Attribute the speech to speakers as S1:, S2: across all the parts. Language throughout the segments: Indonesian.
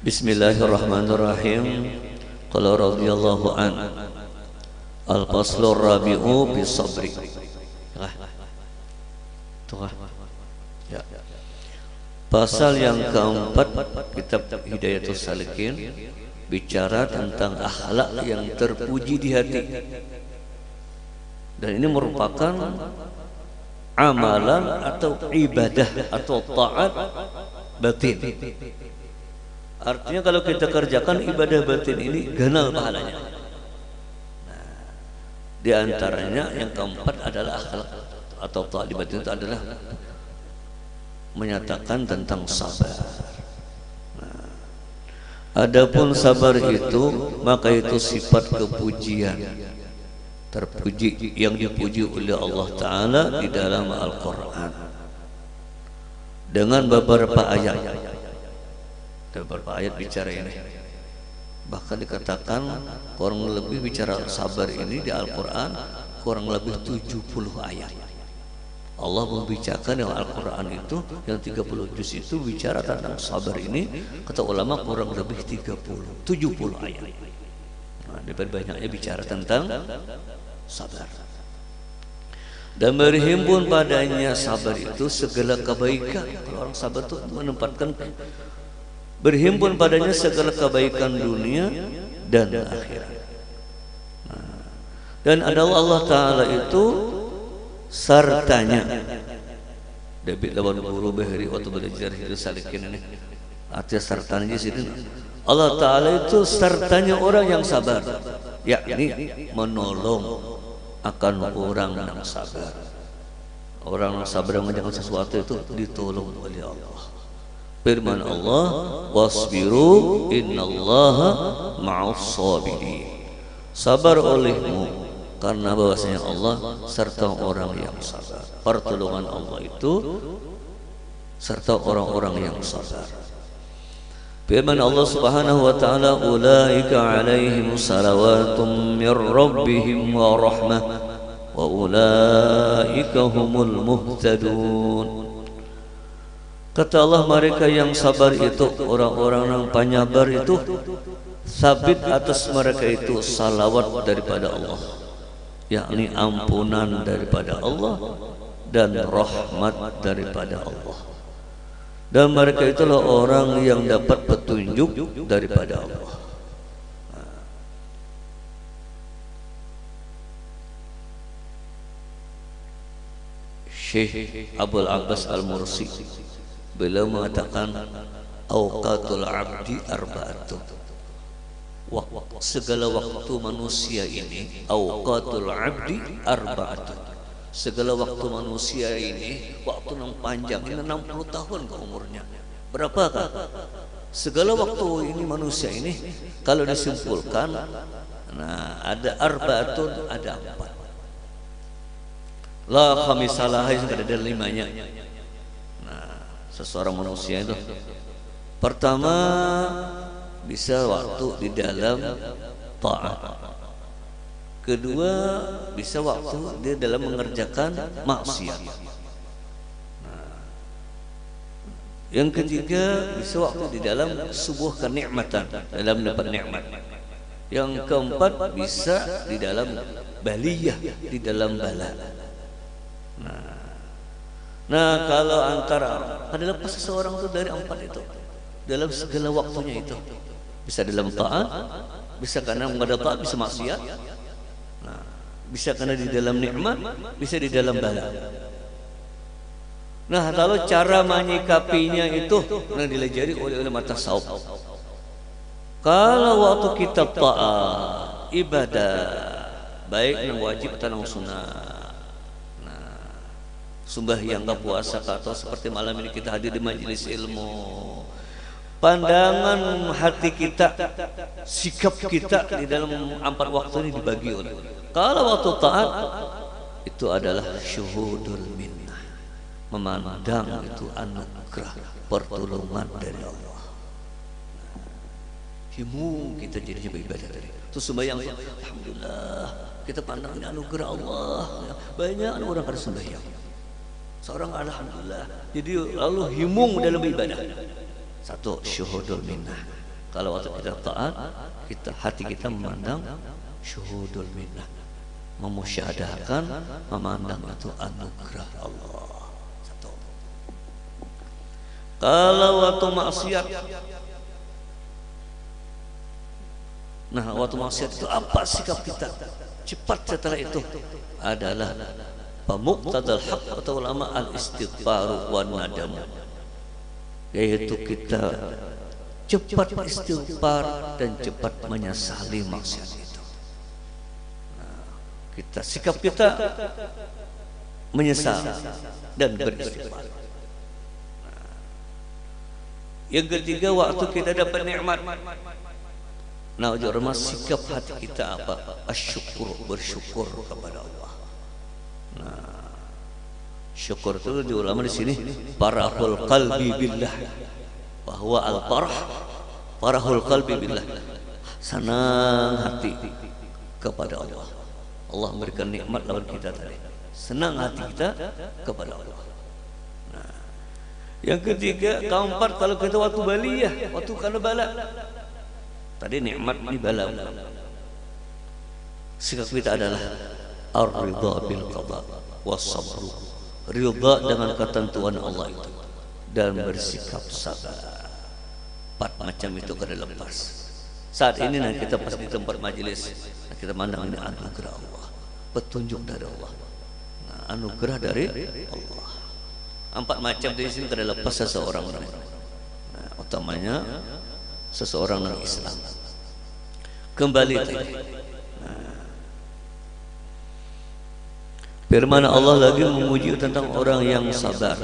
S1: Bismillahirrahmanirrahim. Qala radhiyallahu an al-faslur rabi'u bis sabri. Ya. Pasal yang keempat kitab Hidayatus Salikin bicara tentang akhlak yang terpuji di hati. Dan ini merupakan amalan atau ibadah atau taat batin. Artinya kalau kita kerjakan ibadah batin ini ganal pahalanya. Nah, di antaranya yang keempat adalah akhlak atau taat batin itu adalah menyatakan tentang sabar. Nah, adapun sabar itu maka itu sifat kepujian, terpuji yang dipuji oleh Allah Ta'ala di dalam Al-Quran dengan beberapa ayat. Beberapa ayat bicara ini, bahkan dikatakan kurang lebih bicara sabar ini di Al-Quran kurang lebih 70 ayat. Allah membicarakan yang Al-Quran itu yang 30 juz itu bicara tentang sabar ini, kata ulama kurang lebih 70 ayat. Nah, lebih banyaknya bicara tentang sabar. Dan berhimpun padanya sabar itu segala kebaikan. Kalau orang sabar itu menempatkan berhimpun padanya segala kebaikan dunia dan akhirat. Nah, dan adalah Allah Ta'ala itu sartanya. David lawan guru bahari waktu belajar Hidayatus Salikin ini artinya sartanya di sini. Allah Ta'ala itu sartanya orang yang sabar, yakni menolong akan orang yang sabar. Orang yang sabar yang mengerjakan sesuatu itu ditolong oleh Allah. Firman Allah, wasbiru innallaha ma'as sabirin. Sabar olehmu karena bahwasanya Allah serta orang yang sabar. Pertolongan Allah itu serta orang-orang yang sabar. Firman Allah Subhanahu wa taala, ulaika 'alaihim salawatum mir rabbihim wa rahmah wa ulaika humul muhtadun. Kata Allah, mereka yang sabar itu, orang-orang yang penyabar itu, sabit atas mereka itu salawat daripada Allah, yakni ampunan daripada Allah dan rahmat daripada Allah. Dan mereka itulah orang yang dapat petunjuk daripada Allah. Syekh Abdul Abbas Al-Mursi beliau mengatakan awqatul abdi arba'atun. Segala waktu manusia ini, awqatul abdi arba'atun. Segala waktu manusia ini waktu yang panjang, ini 60 tahun ke umurnya. Berapakah? Segala waktu ini manusia ini kalau disimpulkan, nah ada arba'atun, ada 4. La khamisalah, ada 5-nya. Seseorang manusia itu pertama bisa waktu di dalam taat, kedua bisa waktu di dalam mengerjakan maksiat, yang ketiga bisa waktu di dalam sebuah kenikmatan, dalam mendapat nikmat, yang keempat bisa di dalam baliyah, di dalam bala. Nah, kalau antara adalah seseorang itu dari 4 itu dalam segala waktunya itu bisa dalam taat, bisa karena menghadap taat, bisa maksiat, nah, bisa karena di dalam nikmat, bisa di dalam bala. Nah, kalau cara menyikapinya itu yang dilajari oleh ulama tasawuf. Kalau waktu kita taat ibadah baik yang wajib atau yang sunnah, sembahyang ke puasa atau seperti malam ini kita hadir di majelis ilmu, pandangan hati kita, sikap kita di dalam 4 waktu ini dibagi oleh. Kalau waktu taat itu adalah syuhudul minnah, memandang itu anugerah pertolongan dari Allah. Himu kita jadinya beribadah tadi. Terus sembahyang, alhamdulillah kita pandang ini anugerah Allah. Banyak orang harus sembahyang. Seorang alhamdulillah, jadi lalu himung dalam ibadah. Satu, syuhudul minnah, Kalau waktu kita taat, hati kita memandang syuhudul minnah, memusyahadahkan, memandang itu anugerah Allah. Satu. Kalau waktu maksiat, nah waktu maksiat itu apa sikap kita? Cepat setelah itu adalah pemuqtadal haq atau ulama al-istighfar wa nadam, yaitu kita cepat istighfar dan cepat menyesali maksiat itu. Nah, sikap kita menyesal dan beristighfar. Nah, yang ketiga, waktu kita dapat nikmat, nah jorma sikap hati kita apa? Asyukur, bersyukur kepada Allah. Nah, syukur itu di ulama di sini farahul qalbi billah, bahwa farahul qalbi billah, senang hati kepada Allah. Allah memberikan nikmat lawan kita tadi, senang hati kita kepada Allah. Nah, yang ketiga, keempat, kalau kita waktu baliyah, waktu kena bala, tadi nikmat ini bala, sikap kita adalah ar-ridha bil qada was sabr, ridha dengan ketentuan Allah itu dan bersikap sabar. 4 macam itu kada lepas. Saat ini nah, kita pas di tempat majelis, nah, kita mandang ini anugerah Allah, petunjuk dari Allah. Nah, anugerah dari Allah. 4 macam dari sini kada lepas seseorang. Nah, utamanya seseorang non Islam. Kembali tadi. Nah, firman Allah lagi memuji tentang orang yang sabar.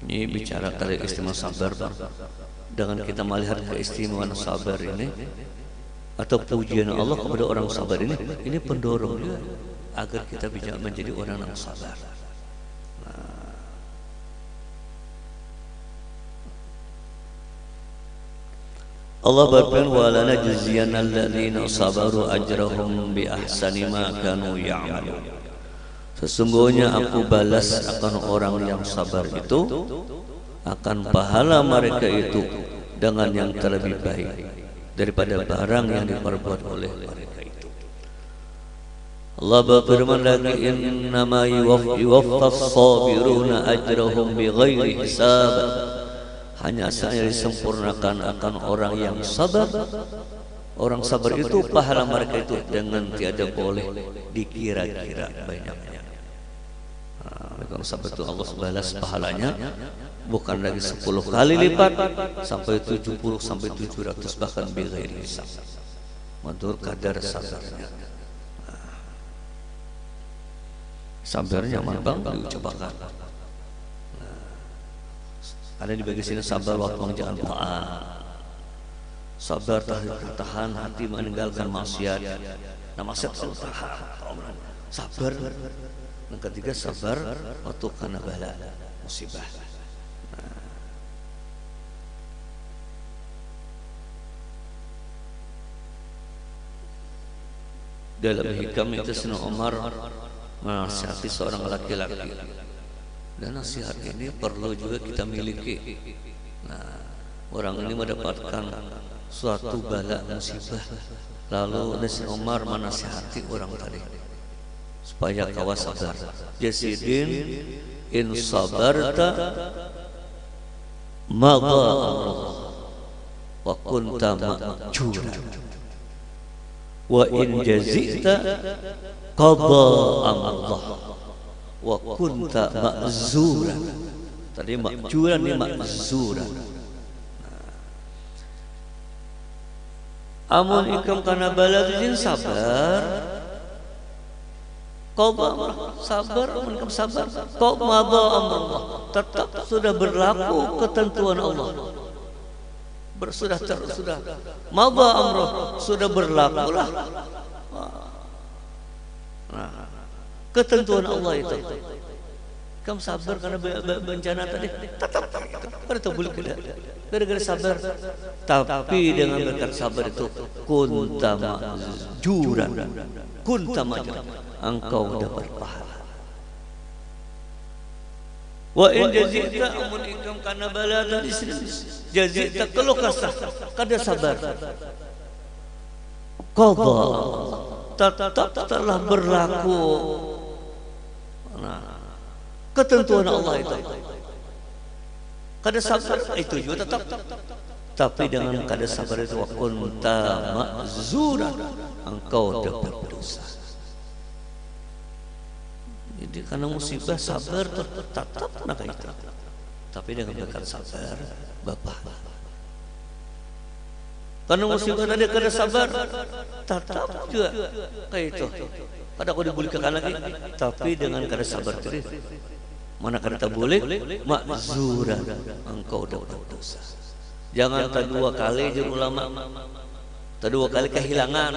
S1: Ini bicara kali istimewa sabar, Pak. Dengan kita melihat keistimewaan sabar ini atau pujian Allah kepada orang sabar ini pendorong juga agar kita bisa menjadi orang yang sabar. Nah, Allah berfirman, wa lanajziyanna alladziina sabaru ajrahum bi ahsani ma kanu ya'malun. Sesungguhnya aku balas akan orang yang sabar itu akan pahala mereka itu dengan yang terlebih baik daripada barang yang diperbuat oleh mereka itu. Allah berfirman lagi, innama yuwaffas sabiruna ajrahum bighairi hisab. Hanya saja disempurnakan akan orang yang sabar. Orang sabar itu pahala mereka itu dengan tiada boleh dikira-kira banyaknya. Kalau sabar itu Allah balas pahalanya bukan lagi 10 kali lipat, sampai 70 sampai 700 bahkan bighairi hisab, menurut kadar sabarnya. Sabarnya mana bang diucapkan. Ada di bagian sini sabar waktu mengerjakan taat, sabar tahan hati meninggalkan maksiat. Nah, maksiat selalu tahan, sabar. Yang ketiga, sabar waktu kena bala musibah. Nah, dalam hikam itu Sayyidina Umar menasihati seorang laki-laki, dan nasihat ini perlu juga kita miliki. Nah, orang ini mendapatkan suatu bala musibah, lalu Sayyidina Umar menasihati orang tadi supaya kau sabar. Jasidin in sabarta madha amrullah wa kunta ma'juran wa in jazita qada amrullah wa kunta ma'zuran. Tadi ma'juran ini ma'zuran. Amun ikam kana baladin sabar, kau sabar, mereka sabar. Kau madha amrullah, tetap sudah berlaku ketentuan Allah. Sudah madha amrullah, sudah berlakulah. Nah, ketentuan Allah itu. Kamu sabar karena bencana tadi, tetap kita boleh tidak gara-gara sabar. Tapi dengan berkat sabar itu kunta ma'juran, kunta ma'juran, engkau dapat pahala. Wa in jazita amun ikam kana balada di sini Jazi tak keluh kesah kada sabar. Qadha tetap telah berlaku. Nah, ketentuan Allah itu. Kada sabar itu juga tetap. Tapi dengan kada sabar itu wa kunta ma'zuran, engkau dapat dosa. Jadi karena musibah sabar tetap nak itu. Tapi dengan berkat sabar Bapak. Karena musibah tadi kada sabar tetap juga kayak itu. Kada aku dibulikakan lagi, tapi dengan kada sabar terus. Mana kada boleh ma'zuran, engkau dapat dosa. Jangan tak dua kali jur ulama. Tak dua kali kehilangan.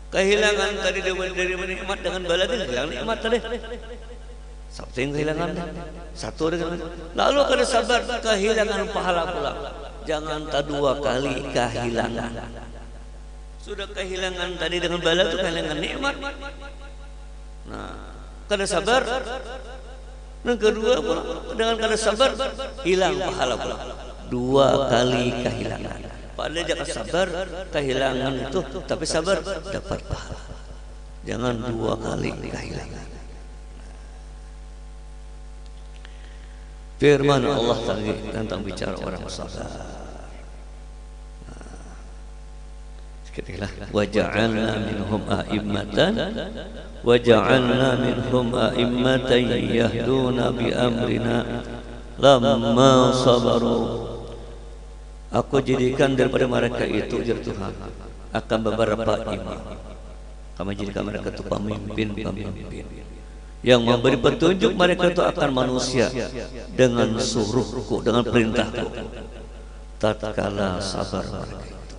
S1: Kehilangan tadi dari nikmat dengan bala tadi hilang nikmat tadi. Satu yang kehilangan, satu dengan lalu kada sabar kehilangan pahala pula. Jangan tak dua kali kehilangan. Sudah kehilangan tadi dengan bala itu kehilangan nikmat. Nah, kada sabar. Yang kedua pula dengan kada sabar hilang pahala pula. Dua kali kehilangan. Padahal jangan sabar kehilangan itu, tapi sabar dapat pahala. Jangan dua kali kehilangan. Firman Allah tadi tentang bicara orang sabar. Sekitalah waja'alna minhum a'immatan waja'alna minhum a'immatan yahduna bi amrina lamma sabaru. Aku jadikan daripada mereka itu jar Tuhan akan beberapa imam. Kami jadikan mereka itu pemimpin-pemimpin yang memberi petunjuk mereka itu akan manusia dengan suruhku, dengan perintahku. Tatkala sabar mereka itu.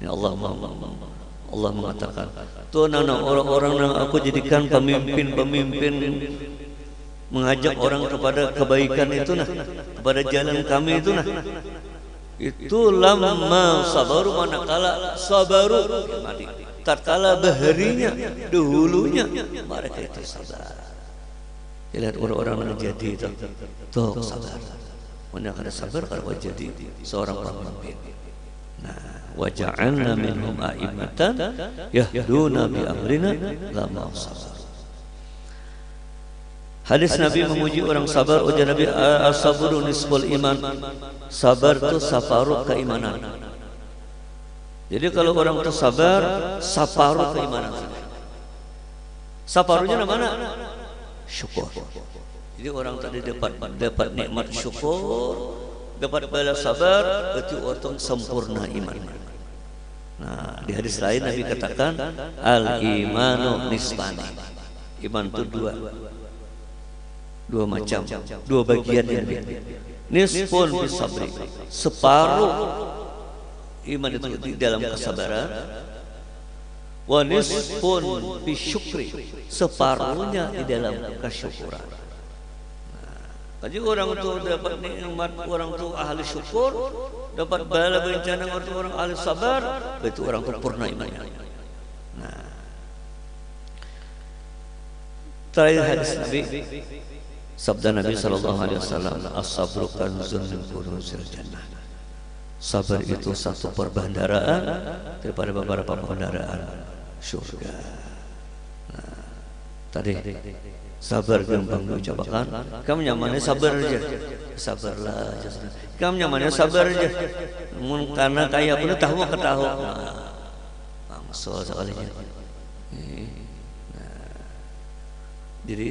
S1: Ya Allah mengatakan, Tuhan orang-orang yang aku jadikan pemimpin-pemimpin mengajak orang kepada kebaikan itu nah, kepada jalan kami itu nah. Itu lama sabaru manakala sabaru tatkala baharinya dahulunya mereka itu sabar. Lihat orang-orang yang jadi itu tuh sabar. Manakala sabar kalau jadi seorang pemimpin. Nah, waja'alna minhum a'immatan yahduna bi amrina lama sabar. Hadis Nabi memuji orang sabar. Ujar Nabi, as-sabru nisful iman. Sabar itu separuh keimanan. Jadi kalau orang itu sabar, separuh keimanan. Separuhnya mana? Syukur. Jadi orang tadi dapat nikmat syukur, dapat bala sabar, berarti orang sempurna iman. Nah, di hadis lain Nabi katakan, al-imanu nisfani. Iman itu dua macam, dua bagian ini. Nisfun bis sabri, separuh iman itu di dalam kesabaran. Wa nisfun bis syukri, separuhnya di dalam kesyukuran. Jadi orang itu dapat nikmat, orang itu ahli syukur, dapat bala bencana orang ahli sabar, itu orang itu purna imannya. Nah, terakhir hadis Nabi, sabda Nabi sallallahu alaihi wasallam, as-sabru kanzun min kunuzil jannah. Sabar itu satu perbendaharaan daripada beberapa perbendaharaan surga. Nah, tadi sabar gampang diucapkan. Kamu nyamannya sabar aja, sabarlah aja. Kamu nyamannya sabar aja. Karena kaya pun tahu mau ketahu. Maksud sekalinya. Jadi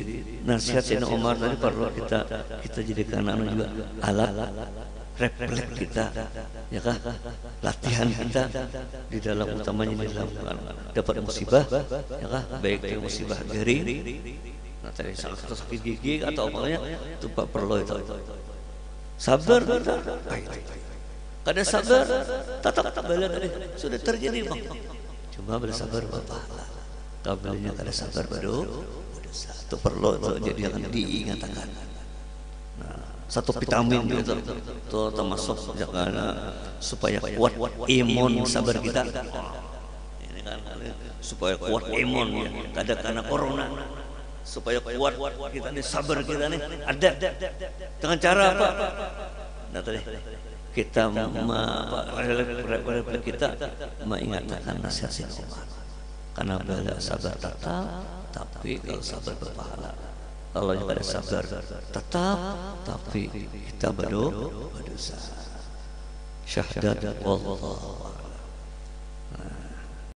S1: nasihat Sayyidina Umar tadi perlu kita jadikan juga alat refleks kita, ya kah? Latihan kita di dalam utamanya di dalam dapat musibah, ya kah? Baik itu musibah garing, nah tadi salah satu sakit gigi atau apanya itu perlu itu. Sabar kita, kada sabar, tetap bala tadi sudah terjadi bang. Cuma bersabar bapak, kabelnya kada sabar baru. Itu perlu itu jadi akan diingatkan. Nah, satu vitamin itu termasuk supaya kuat imun sabar kita. Ini kan supaya kuat imun ya, kada karena corona. Supaya kuat kita nih sabar kita nih ada dengan cara apa? Nah tadi kita kita mengingatkan nasihat si Umar. Karena beliau sabar tetap, tapi kalau sabar berpahala. Kalau pada sabar tetap, tapi kita berdosa. Syahdat wallah.